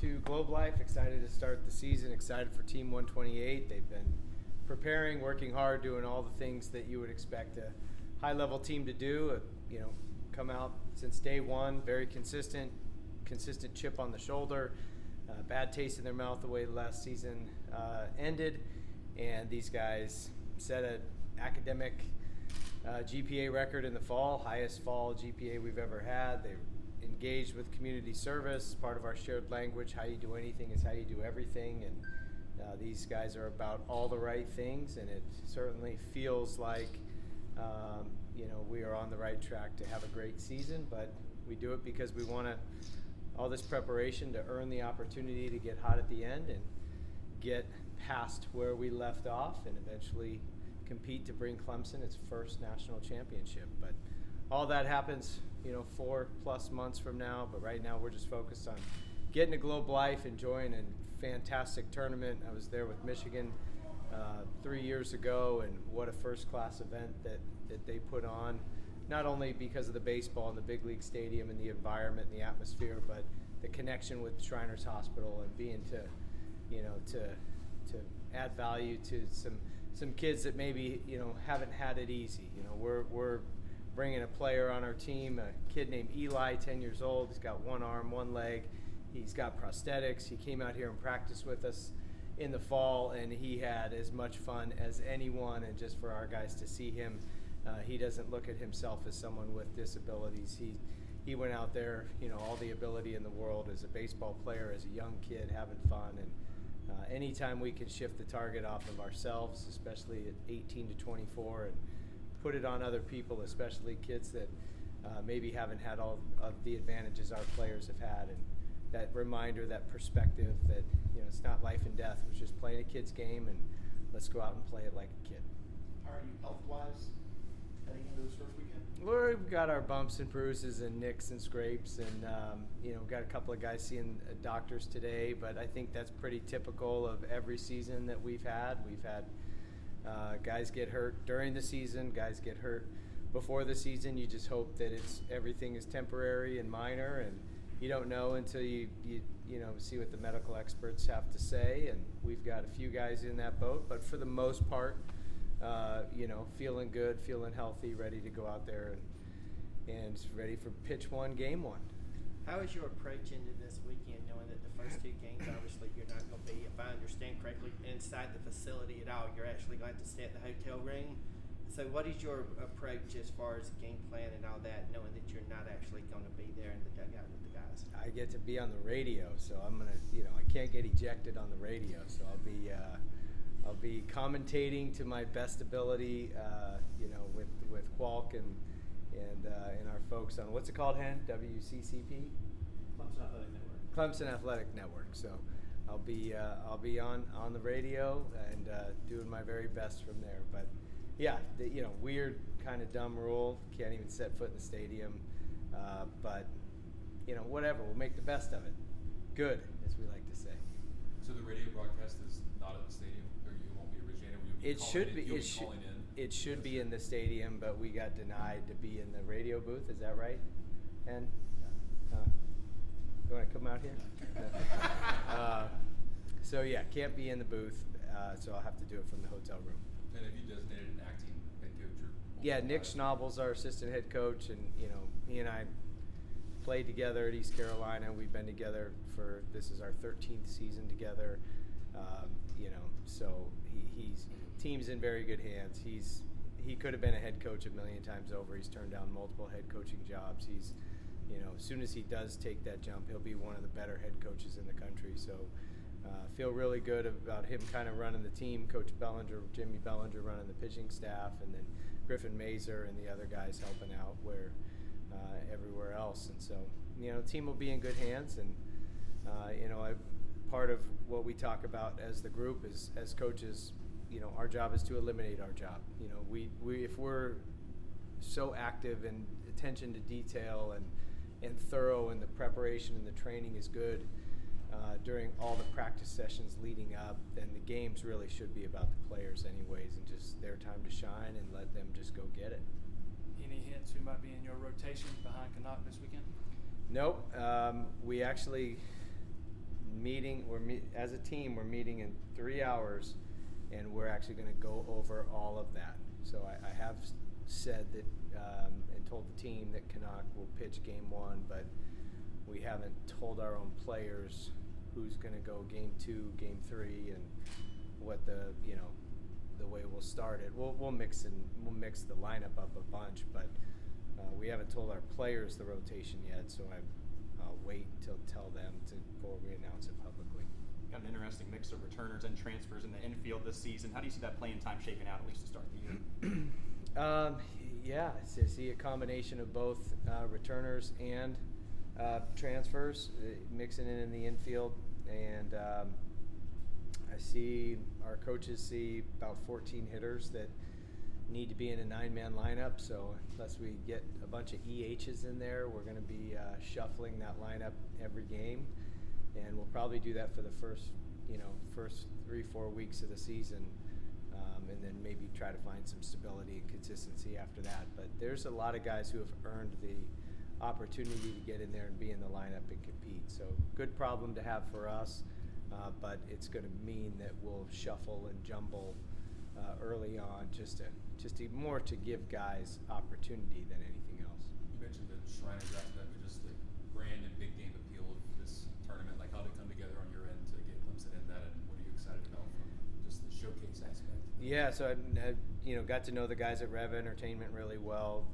to Globe Life. Excited to start the season. Excited for Team 128. They've been preparing, working hard, doing all the things that you would expect a high-level team to do. Come out since day one, very consistent chip on the shoulder. Bad taste in their mouth the way the last season ended, and these guys set an academic GPA record in the fall, highest fall GPA we've ever had. They engaged with community service, part of our shared language. How you do anything is how you do everything, and these guys are about all the right things, and it certainly feels like we are on the right track to have a great season, but we do it because we want all this preparation to earn the opportunity to get hot at the end and get past where we left off and eventually compete to bring Clemson its first national championship. But all that happens 4+ months from now, but right now we're just focused on getting to Globe Life, enjoying a fantastic tournament. I was there with Michigan 3 years ago, and what a first-class event that they put on, not only because of the baseball and the big league stadium and the environment and the atmosphere, but the connection with Shriners Hospital and being to add value to some kids that maybe haven't had it easy. We're bringing a player on our team, a kid named Eli, 10 years old. He's got one arm, one leg. He's got prosthetics. He came out here and practiced with us in the fall, and he had as much fun as anyone. And just for our guys to see him, he doesn't look at himself as someone with disabilities. He went out there, all the ability in the world as a baseball player, as a young kid, having fun. And anytime we can shift the target off of ourselves, especially at 18 to 24, and put it on other people, especially kids that maybe haven't had all of the advantages our players have had, and that reminder, that perspective that it's not life and death. We're just playing a kid's game, and let's go out and play it like a kid. How are you health-wise heading into this first weekend? We've got our bumps and bruises and nicks and scrapes, and we've got a couple of guys seeing doctors today, but I think that's pretty typical of every season that we've had. We've had guys get hurt during the season, guys get hurt before the season. You just hope that everything is temporary and minor, and you don't know until you see what the medical experts have to say. And we've got a few guys in that boat, but for the most part, feeling good, feeling healthy, ready to go out there and ready for pitch one, game one. How is your approach into this weekend, knowing that the first two games, obviously, you're not going to be, if I understand correctly, inside the facility at all? You're actually going to stay at the hotel room. So what is your approach as far as game plan and all that, knowing that you're not actually going to be there in the dugout with the guys? I get to be on the radio, so I'm going to, I can't get ejected on the radio, so I'll be commentating to my best ability, with Qualk and our folks on, what's it called, Hen? WCCP? Clemson Athletic Network. Clemson Athletic Network. So I'll be on the radio and doing my very best from there. But yeah, weird kind of dumb rule. Can't even set foot in the stadium. But whatever. We'll make the best of it. Good, as we like to say. So the radio broadcast is not at the stadium, or you won't be originating? It should be in the stadium, but we got denied to be in the radio booth. Is that right? And you want to come out here? So yeah, can't be in the booth. So I'll have to do it from the hotel room. And have you designated an acting head coach? Yeah, Nick Schnabel's our assistant head coach, and he and I played together at East Carolina. We've been together this is our 13th season together. So he's team's in very good hands. He could have been a head coach a million times over. He's turned down multiple head coaching jobs. He's as soon as he does take that jump, he'll be one of the better head coaches in the country. So feel really good about him kind of running the team. Coach Jimmy Bellinger running the pitching staff, and then Griffin Mazer and the other guys helping out everywhere else. And so the team will be in good hands. And part of what we talk about as the group is, as coaches, our job is to eliminate our job. We if we're so active in attention to detail and thorough, and the preparation and the training is good during all the practice sessions leading up, then the games really should be about the players anyways, and just their time to shine and let them just go get it. Any hints who might be in your rotation behind Canuck this weekend? Nope. We actually meeting. As a team, we're meeting in 3 hours, and we're actually going to go over all of that. So I have said that and told the team that Canuck will pitch game 1, but we haven't told our own players who's going to go game 2, game 3, and what the way we'll start it. We'll mix the lineup up a bunch, but we haven't told our players the rotation yet. So I'll wait till tell them before we announce it publicly. Got an interesting mix of returners and transfers in the infield this season. How do you see that playing time shaping out, at least to start the year? Yeah, I see a combination of both returners and transfers mixing in the infield, and I see our coaches see about 14 hitters that need to be in a 9-man lineup. So unless we get a bunch of EHs in there, we're going to be shuffling that lineup every game, and we'll probably do that for the first 3-4 weeks of the season, and then maybe try to find some stability and consistency after that. But there's a lot of guys who have earned the opportunity to get in there and be in the lineup and compete. So good problem to have for us, but it's going to mean that we'll shuffle and jumble early on just to more to give guys opportunity than anything else. You mentioned the Shriners aspect, but just the brand and big game appeal of this tournament. Like, how did it come together on your end to get Clemson in that, and what are you excited about from just the showcase aspect? Yeah, so I got to know the guys at Rev Entertainment really well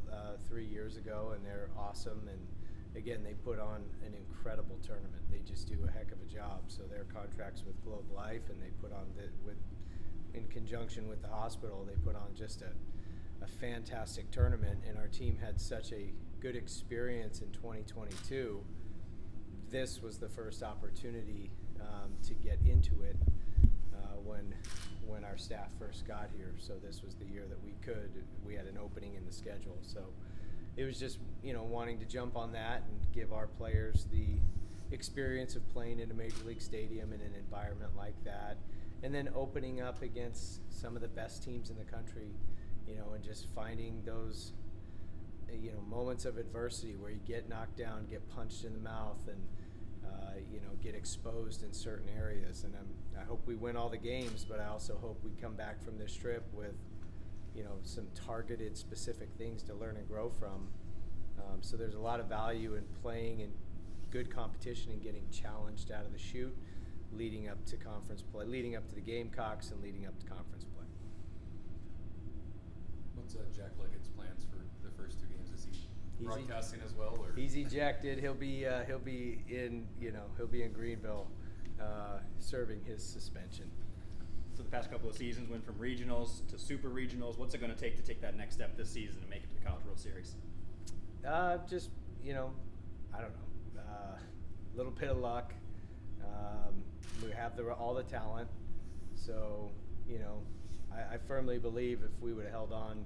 3 years ago, and they're awesome. And again, they put on an incredible tournament. They just do a heck of a job. So their contracts with Globe Life, and they put on in conjunction with the hospital, they put on just a fantastic tournament. And our team had such a good experience in 2022. This was the first opportunity to get into it when our staff first got here. So this was the year that we had an opening in the schedule. So it was just, wanting to jump on that and give our players the experience of playing in a major league stadium in an environment like that, and then opening up against some of the best teams in the country, and just finding those, moments of adversity where you get knocked down, get punched in the mouth, and get exposed in certain areas. And I hope we win all the games, but I also hope we come back from this trip with, some targeted specific things to learn and grow from. So there's a lot of value in playing in good competition and getting challenged out of the chute, leading up to conference play, leading up to the Gamecocks, and leading up to conference play. What's Jack Leggett's plans for the first 2 games? Is he broadcasting as well, or? He's ejected. He'll be in Greenville, serving his suspension. So the past couple of seasons went from regionals to super regionals. What's it going to take that next step this season to make it to the College World Series? Just, I don't know, a little bit of luck. We have all the talent. So, I firmly believe if we would have held on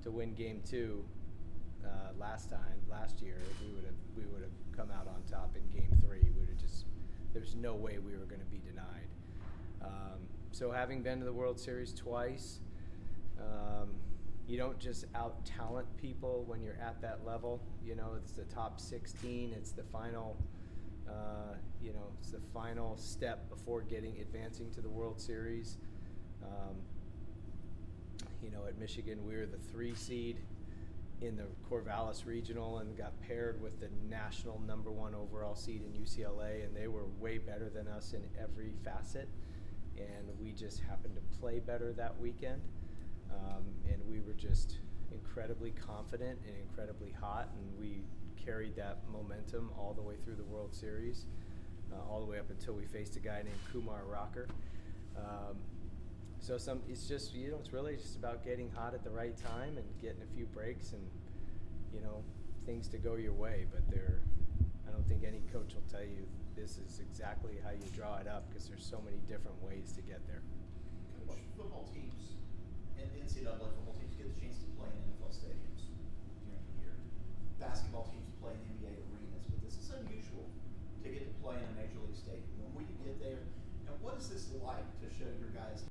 to win game 2 last year, we would have come out on top in game 3. There's no way we were going to be denied. So having been to the World Series twice, you don't just out-talent people when you're at that level. It's the top 16. It's the final, it's the final step before advancing to the World Series. At Michigan, we were the 3 seed in the Corvallis Regional and got paired with the national #1 overall seed in UCLA, and they were way better than us in every facet. And we just happened to play better that weekend. And we were just incredibly confident and incredibly hot, and we carried that momentum all the way through the World Series, all the way up until we faced a guy named Kumar Rocker. It's just, it's really just about getting hot at the right time and getting a few breaks and, things to go your way. But I don't think any coach will tell you this is exactly how you draw it up, because there's so many different ways to get there. Coach, football teams and NCAA football teams get the chance to play in NFL stadiums during the year. Basketball teams play in NBA arenas, but this is unusual to get to play in a major league stadium. When will you get there, and what is this like to show your guys